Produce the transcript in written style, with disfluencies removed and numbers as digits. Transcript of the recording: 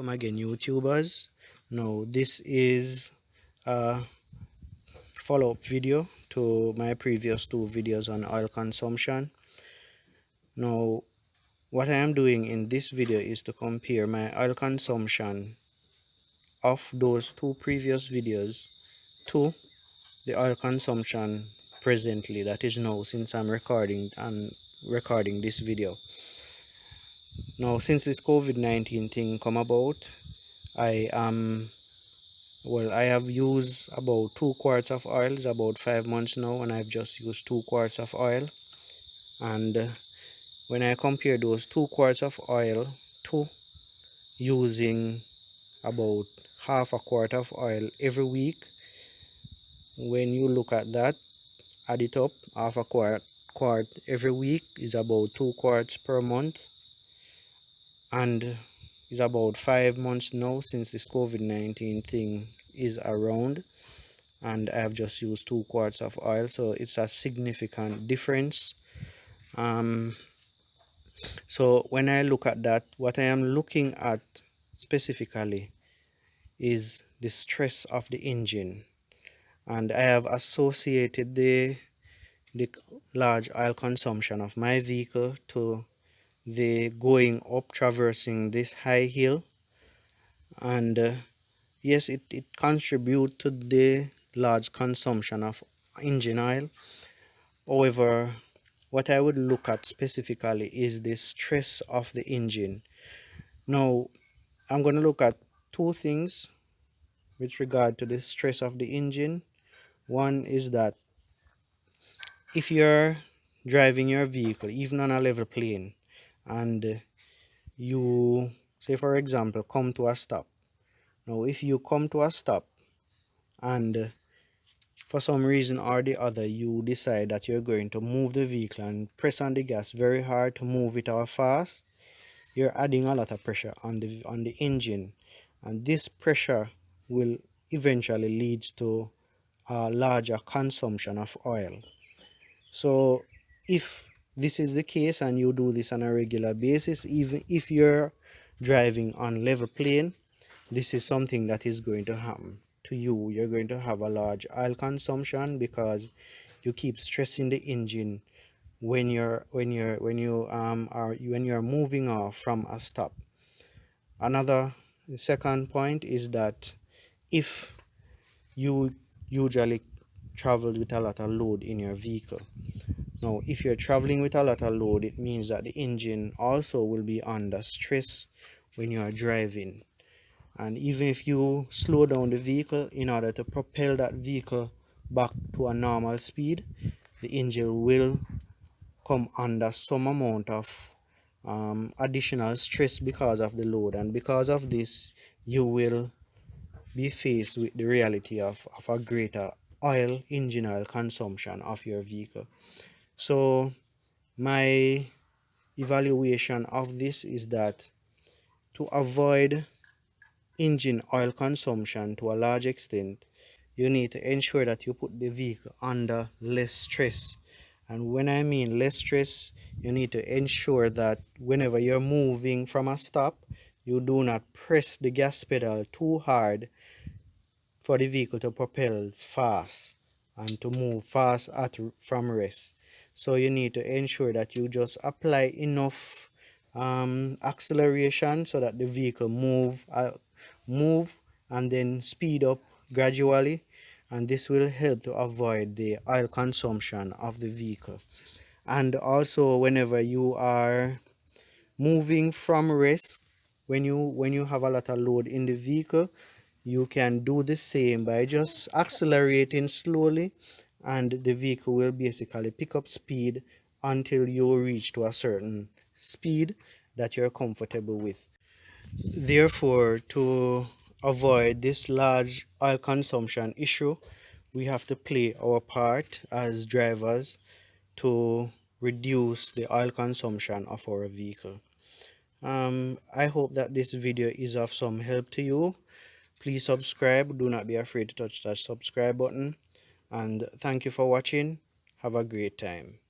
Welcome again, YouTubers. Now this is a follow-up video to my previous two videos on oil consumption. Now what I am doing in this video is to compare my oil consumption of those two previous videos to the oil consumption presently, that is now, since I'm recording this video. Now since this COVID-19 thing come about, I have used about 2 quarts of oil. It's about 5 months now, and I've just used 2 quarts of oil. And when I compare those 2 quarts of oil to using about half a quart of oil every week, when you look at that, add it up, half a quart every week is about 2 quarts per month. And it's about 5 months now since this COVID-19 thing is around, and I have just used 2 quarts of oil, so it's a significant difference. So when I look at that, what I am looking at specifically is the stress of the engine, and I have associated the large oil consumption of my vehicle to the going up, traversing this high hill. And yes, it contributes to the large consumption of engine oil. However, what I would look at specifically is the stress of the engine. Now, I'm going to look at two things with regard to the stress of the engine. One is that if you're driving your vehicle, even on a level plane, and you, say for example, come to a stop. Now, if you come to a stop and for some reason or the other you decide that you're going to move the vehicle and press on the gas very hard to move it out fast, you're adding a lot of pressure on the engine, and this pressure will eventually leads to a larger consumption of oil. So if this is the case and you do this on a regular basis, even if you're driving on level plane, this is something that is going to happen to you. You're going to have a large oil consumption because you keep stressing the engine when you're moving off from a stop. The second point is that if you usually travel with a lot of load in your vehicle, now if you're traveling with a lot of load, it means that the engine also will be under stress when you are driving. And even if you slow down the vehicle in order to propel that vehicle back to a normal speed, the engine will come under some amount of additional stress because of the load, and because of this you will be faced with the reality of a greater engine oil consumption of your vehicle. So my evaluation of this is that to avoid engine oil consumption to a large extent, you need to ensure that you put the vehicle under less stress. And when I mean less stress, you need to ensure that whenever you're moving from a stop, you do not press the gas pedal too hard for the vehicle to propel fast and to move fast from rest. So you need to ensure that you just apply enough acceleration so that the vehicle move and then speed up gradually, and this will help to avoid the oil consumption of the vehicle. And also, whenever you are moving from rest, when you have a lot of load in the vehicle, you can do the same by just accelerating slowly, and the vehicle will basically pick up speed until you reach to a certain speed that you're comfortable with. Therefore, to avoid this large oil consumption issue, we have to play our part as drivers to reduce the oil consumption of our vehicle. I hope that this video is of some help to you. Please subscribe. Do not be afraid to touch that subscribe button. And thank you for watching. Have a great time.